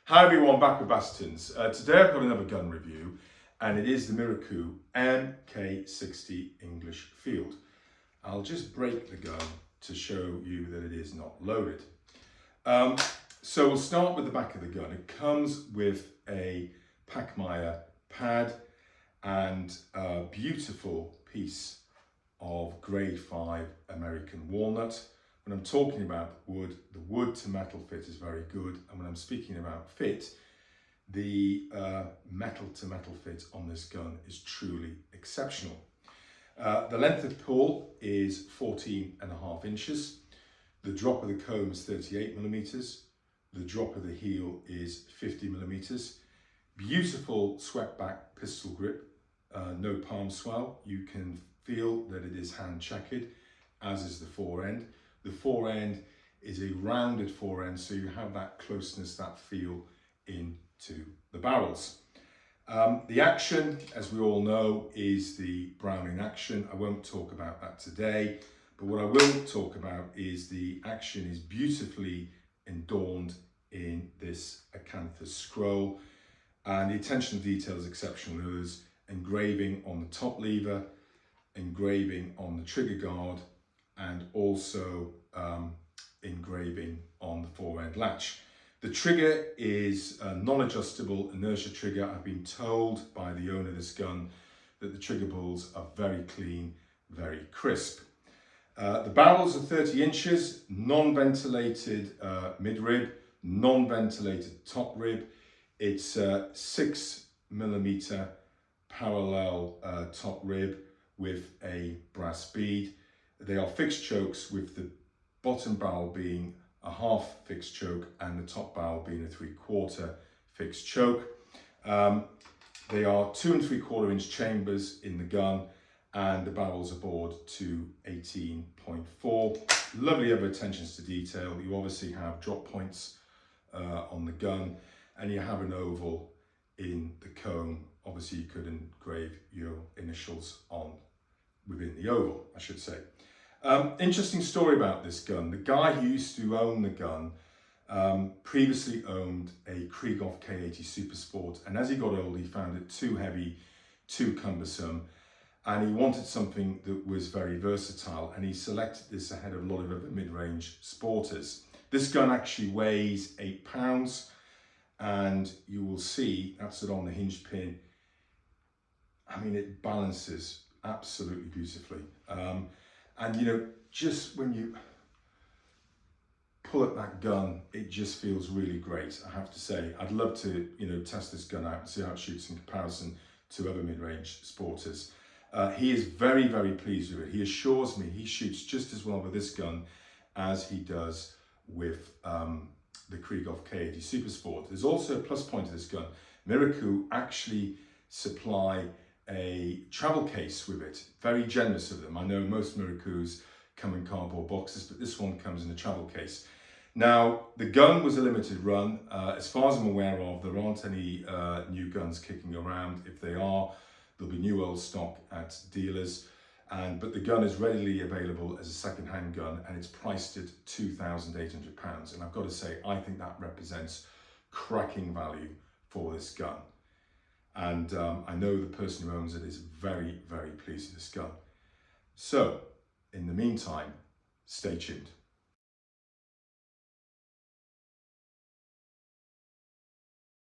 Hi everyone, back with Bassingtons. Today I've got another gun review and it is the Miroku MK60 English Field. I'll just break the gun to show you that it is not loaded. So we'll start with the back of the gun. It comes with a Pachmeyer pad and a beautiful piece of grade 5 American walnut. When I'm talking about the wood to metal fit is very good, and when I'm speaking about fit, the metal to metal fit on this gun is truly exceptional. The length of pull is 14.5 inches. The drop of the comb is 38 millimeters. The drop of the heel is 50 millimeters. Beautiful swept back pistol grip, no palm swell. You can feel that it is hand checkered, as is the fore end. The fore end is a rounded fore end, so you have that closeness, that feel into the barrels. The action, as we all know, is the Browning action. I won't talk about that today, but what I will talk about is the action is beautifully adorned in this acanthus scroll, and the attention to detail is exceptional. There's engraving on the top lever, engraving on the trigger guard, and also engraving on the fore end latch. The trigger is a non-adjustable inertia trigger. I've been told by the owner of this gun that the trigger pulls are very clean, very crisp. The barrels are 30 inches, non-ventilated mid-rib, non-ventilated top rib. It's a 6mm parallel top rib with a brass bead. They are fixed chokes, with the bottom barrel being a half fixed choke and the top barrel being a 3/4 fixed choke. They are 2 3/4 inch chambers in the gun, and the barrels are bored to 18.4. Lovely other attentions to detail. You obviously have drop points on the gun, and you have an oval in the comb. Obviously you could engrave your initials on within the oval, I should say. Interesting story about this gun. The guy who used to own the gun previously owned a Krieghoff K80 Super Sport, and as he got old he found it too heavy, too cumbersome, and he wanted something that was very versatile, and he selected this ahead of a lot of other mid-range sporters. This gun actually weighs 8 pounds, and you will see that's it on the hinge pin. I mean, it balances absolutely beautifully. And you know, just when you pull at that gun, it just feels really great, I have to say. I'd love to, test this gun out and see how it shoots in comparison to other mid-range sporters. He is very, very pleased with it. He assures me he shoots just as well with this gun as he does with the Krieghoff K80 Super Sport. There's also a plus point to this gun. Miroku actually supply a travel case with it. Very generous of them. I know most Mirokus come in cardboard boxes, but this one comes in a travel case. Now, the gun was a limited run. As far as I'm aware of, there aren't any new guns kicking around. If they are, there'll be new old stock at dealers. But the gun is readily available as a second-hand gun, and it's priced at £2,800. And I've got to say, I think that represents cracking value for this gun. And I know the person who owns it is very, very pleased with this gun. So, in the meantime, stay tuned.